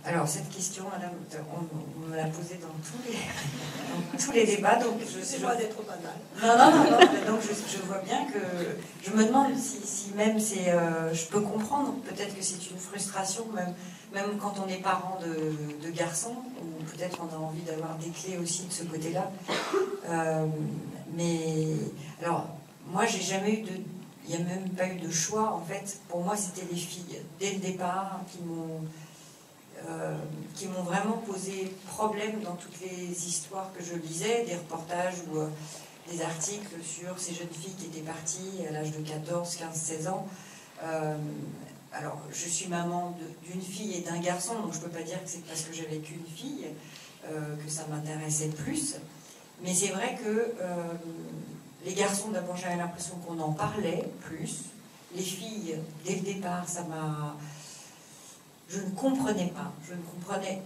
Alors cette question, madame, on me l'a posée dans tous les débats, donc je vois d'être trop banal. Non, donc je vois bien que je me demande si même c'est, je peux comprendre, peut-être que c'est une frustration, même quand on est parent de garçons, ou peut-être qu'on a envie d'avoir des clés aussi de ce côté-là. Mais alors, moi j'ai jamais eu il n'y a même pas eu de choix en fait. Pour moi c'était les filles dès le départ qui m'ont vraiment posé problème dans toutes les histoires que je lisais, des reportages ou des articles sur ces jeunes filles qui étaient parties à l'âge de 14, 15, 16 ans. Alors, je suis maman d'une fille et d'un garçon, donc je ne peux pas dire que c'est parce que j'avais qu'une fille que ça m'intéressait plus. Mais c'est vrai que les garçons, d'abord, j'avais l'impression qu'on en parlait plus. Les filles, dès le départ, ça m'a... Je ne comprenais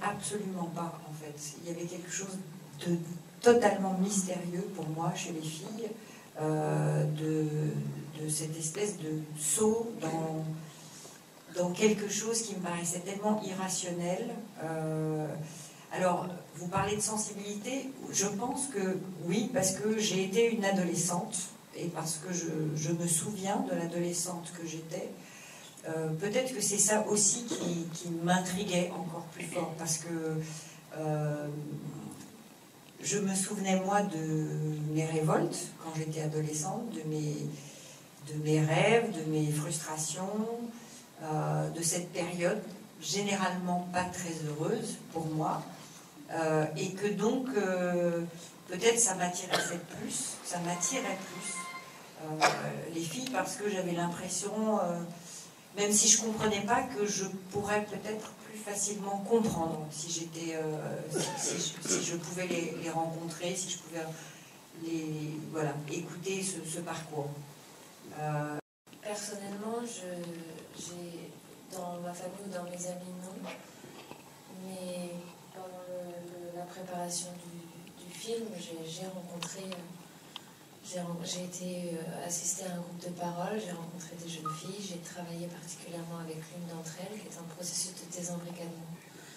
absolument pas, en fait. Il y avait quelque chose de totalement mystérieux pour moi chez les filles, de cette espèce de saut dans quelque chose qui me paraissait tellement irrationnel. Alors, vous parlez de sensibilité, je pense que oui, parce que j'ai été une adolescente, et parce que je me souviens de l'adolescente que j'étais. Peut-être que c'est ça aussi qui m'intriguait encore plus fort, parce que je me souvenais, moi, de mes révoltes quand j'étais adolescente, de mes rêves, de mes frustrations, de cette période généralement pas très heureuse pour moi, et que donc peut-être ça m'attirait plus, les filles, parce que j'avais l'impression... même si je ne comprenais pas, que je pourrais peut-être plus facilement comprendre si j'étais, si je pouvais les rencontrer, si je pouvais écouter ce parcours. Personnellement, j'ai dans ma famille ou dans mes amis, non. Mais pendant la préparation du film, j'ai rencontré... J'ai été assister à un groupe de parole, j'ai rencontré des jeunes filles, j'ai travaillé particulièrement avec l'une d'entre elles qui est en processus de désembrigadement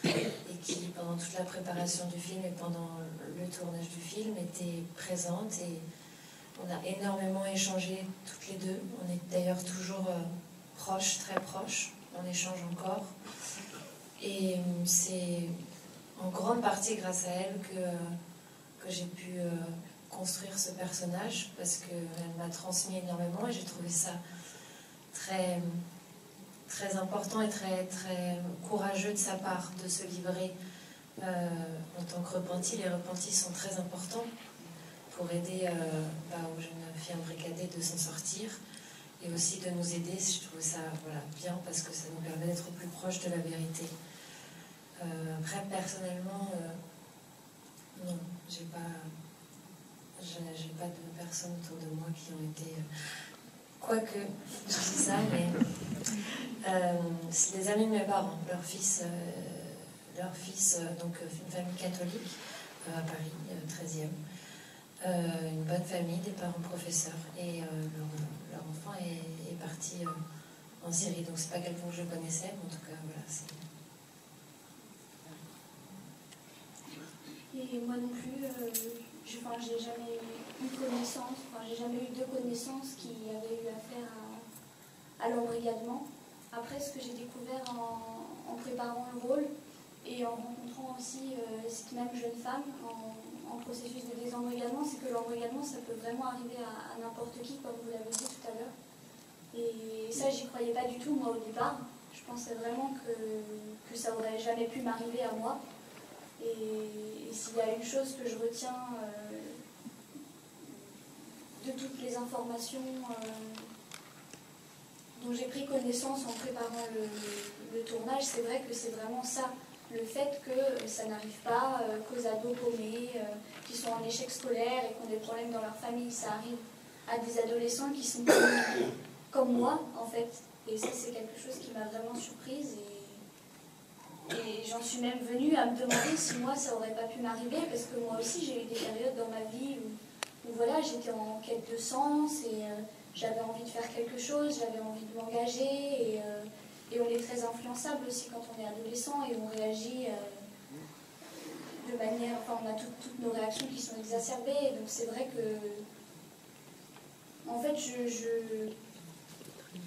et qui, pendant toute la préparation du film et pendant le tournage du film, était présente, et on a énormément échangé toutes les deux. On est d'ailleurs toujours proches, très proches, on échange encore. Et c'est en grande partie grâce à elle que j'ai pu... construire ce personnage, parce qu'elle m'a transmis énormément, et j'ai trouvé ça très, très important et très, très courageux de sa part de se livrer en tant que repentie. Les repentis sont très importants pour aider aux jeunes filles embrigadées de s'en sortir, et aussi de nous aider. Je trouve ça bien, parce que ça nous permet d'être plus proches de la vérité. Après, personnellement, non, j'ai pas de personnes autour de moi qui ont été... Quoique, je dis ça, mais... c'est des amis de mes parents. Leur fils donc une famille catholique à Paris, 13e. Une bonne famille, des parents professeurs. Et leur enfant est parti en Syrie. Donc c'est pas quelqu'un que je connaissais, mais en tout cas, voilà, c'est... Et moi non plus, j'ai jamais eu connaissance, j'ai jamais eu de connaissances qui avaient eu affaire à l'embrigadement. Après, ce que j'ai découvert en préparant le rôle et en rencontrant aussi cette même jeune femme en processus de désembrigadement, c'est que l'embrigadement, ça peut vraiment arriver à n'importe qui, comme vous l'avez dit tout à l'heure. Et ça, j'y croyais pas du tout, moi, au départ. Je pensais vraiment que ça aurait jamais pu m'arriver à moi. Et s'il y a une chose que je retiens de toutes les informations dont j'ai pris connaissance en préparant le tournage, c'est vrai que c'est vraiment ça, le fait que ça n'arrive pas qu'aux ados paumés, qui sont en échec scolaire et qui ont des problèmes dans leur famille. Ça arrive à des adolescents qui sont comme moi, en fait. Et ça, c'est quelque chose qui m'a vraiment surprise. Et j'en suis même venue à me demander si moi ça aurait pas pu m'arriver, parce que moi aussi j'ai eu des périodes dans ma vie où voilà, j'étais en quête de sens, et j'avais envie de faire quelque chose, j'avais envie de m'engager, et on est très influençable aussi quand on est adolescent, et on réagit de manière... Enfin, on a toutes nos réactions qui sont exacerbées. Et donc c'est vrai que... En fait,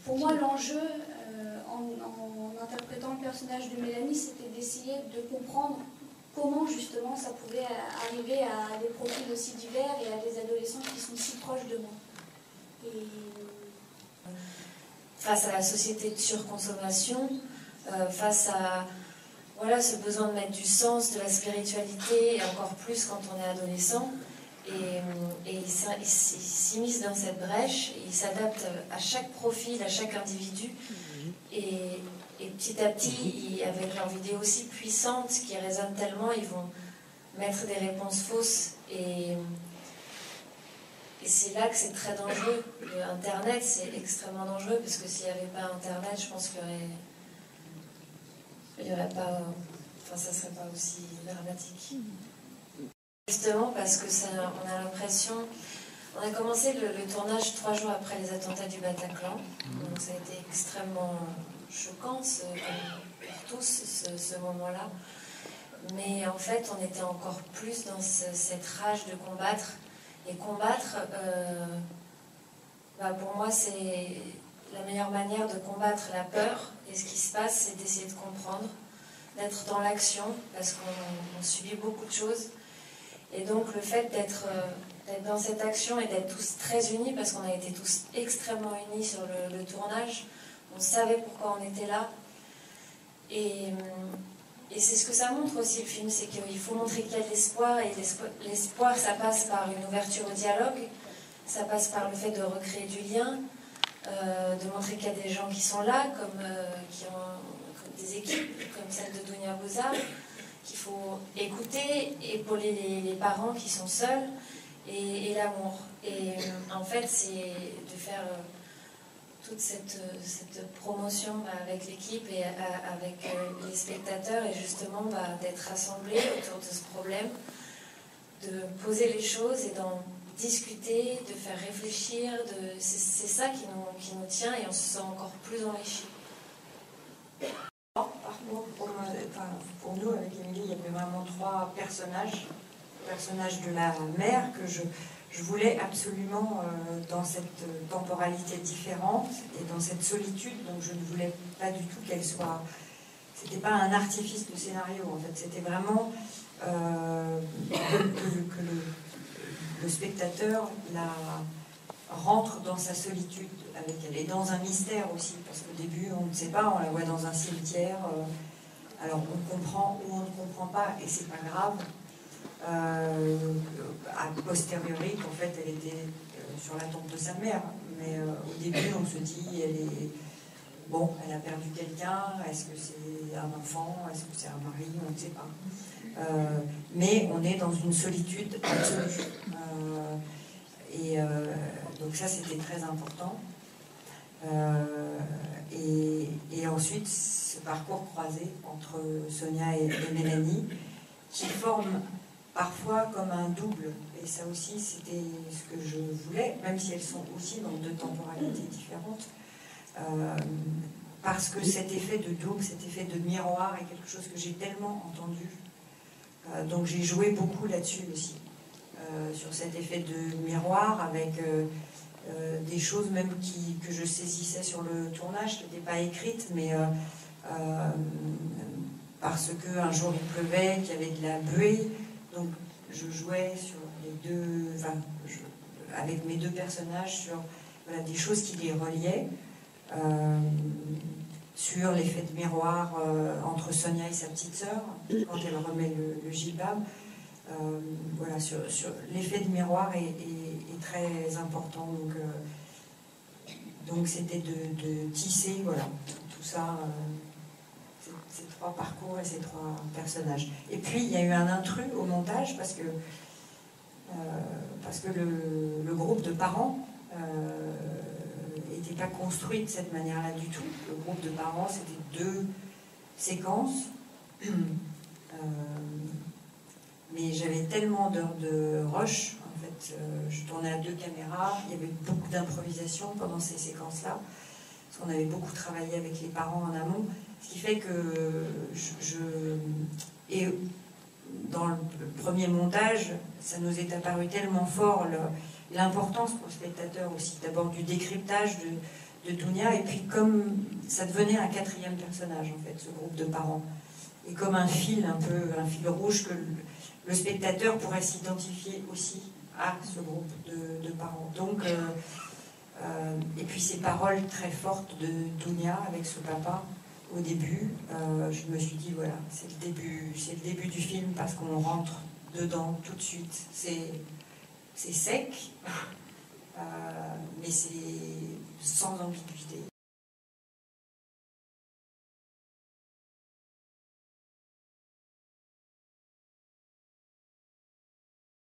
pour moi, l'enjeu, en interprétant le personnage de Mélanie, c'était d'essayer de comprendre comment justement ça pouvait arriver à des profils aussi divers et à des adolescents qui sont si proches de moi. Et... Face à la société de surconsommation, face à voilà, ce besoin de mettre du sens, de la spiritualité, et encore plus quand on est adolescent, et il s'immisce dans cette brèche, et il s'adapte à chaque profil, à chaque individu, et petit à petit, avec leurs vidéos aussi puissantes, qui résonnent tellement, ils vont mettre des réponses fausses, et c'est là que c'est très dangereux. Internet, c'est extrêmement dangereux, parce que s'il n'y avait pas Internet, je pense qu'il n'y aurait pas... Enfin, ça ne serait pas aussi dramatique. Justement, parce que on a l'impression... On a commencé le tournage 3 jours après les attentats du Bataclan. Donc ça a été extrêmement choquant pour tous, ce moment-là. Mais en fait, on était encore plus dans cette rage de combattre. Et combattre, pour moi, c'est la meilleure manière de combattre la peur. Et ce qui se passe, c'est d'essayer de comprendre, d'être dans l'action, parce qu'on subit beaucoup de choses. Et donc le fait d'être dans cette action et d'être tous très unis, parce qu'on a été tous extrêmement unis sur le tournage, on savait pourquoi on était là. Et c'est ce que ça montre aussi, le film, c'est qu'il faut montrer qu'il y a de l'espoir, et l'espoir, ça passe par une ouverture au dialogue, ça passe par le fait de recréer du lien, de montrer qu'il y a des gens qui sont là, comme des équipes, comme celle de Dounia Bozar, qu'il faut écouter, épauler les parents qui sont seuls, et l'amour. Et en fait, c'est de faire toute cette promotion avec l'équipe et avec les spectateurs, et justement d'être rassemblés autour de ce problème, de poser les choses et d'en discuter, de faire réfléchir. C'est ça qui nous tient, et on se sent encore plus enrichi. Pour nous, avec Émilie, il y avait vraiment 3 personnages. Le personnage de la mère que je voulais absolument dans cette temporalité différente et dans cette solitude. Donc je ne voulais pas du tout qu'elle soit... C'était pas un artifice de scénario, en fait. C'était vraiment que le spectateur rentre dans sa solitude avec elle, et dans un mystère aussi, parce qu'au début on ne sait pas, on la voit dans un cimetière, alors on comprend ou on ne comprend pas, et c'est pas grave. A posteriori, qu'en fait elle était sur la tombe de sa mère, mais au début on se dit elle a perdu quelqu'un, est-ce que c'est un enfant, est-ce que c'est un mari, on ne sait pas. Mais on est dans une solitude absolue. Donc ça, c'était très important. Et ensuite, ce parcours croisé entre Sonia et Mélanie, qui forme parfois comme un double. Et ça aussi, c'était ce que je voulais, même si elles sont aussi dans 2 temporalités différentes. Parce que cet effet de double, cet effet de miroir est quelque chose que j'ai tellement entendu. Donc j'ai joué beaucoup là-dessus aussi. Sur cet effet de miroir, avec des choses même que je saisissais sur le tournage, qui n'étaient pas écrites, mais parce qu'un jour il pleuvait, qu'il y avait de la buée, donc je jouais sur les deux, avec mes 2 personnages, sur des choses qui les reliaient, sur l'effet de miroir entre Sonia et sa petite sœur, quand elle remet le gilbab. Sur l'effet de miroir est très important, donc c'était de tisser tout ça, ces 3 parcours et ces 3 personnages. Et puis il y a eu un intrus au montage, parce que le groupe de parents n'était pas construit de cette manière-là du tout. Le groupe de parents, c'était 2 séquences. Mais j'avais tellement d'heures de rush, en fait, je tournais à 2 caméras, il y avait beaucoup d'improvisation pendant ces séquences-là, parce qu'on avait beaucoup travaillé avec les parents en amont, ce qui fait que je premier montage, ça nous est apparu tellement fort, l'importance pour le spectateur aussi, d'abord du décryptage de Dounia, et puis comme ça devenait un quatrième personnage, en fait, ce groupe de parents. Et comme un fil, un peu un fil rouge, que le spectateur pourrait s'identifier aussi à ce groupe de parents. Donc, et puis ces paroles très fortes de Dounia avec ce papa au début, je me suis dit voilà, c'est le début du film parce qu'on rentre dedans tout de suite. C'est sec, mais c'est sans ambiguïté.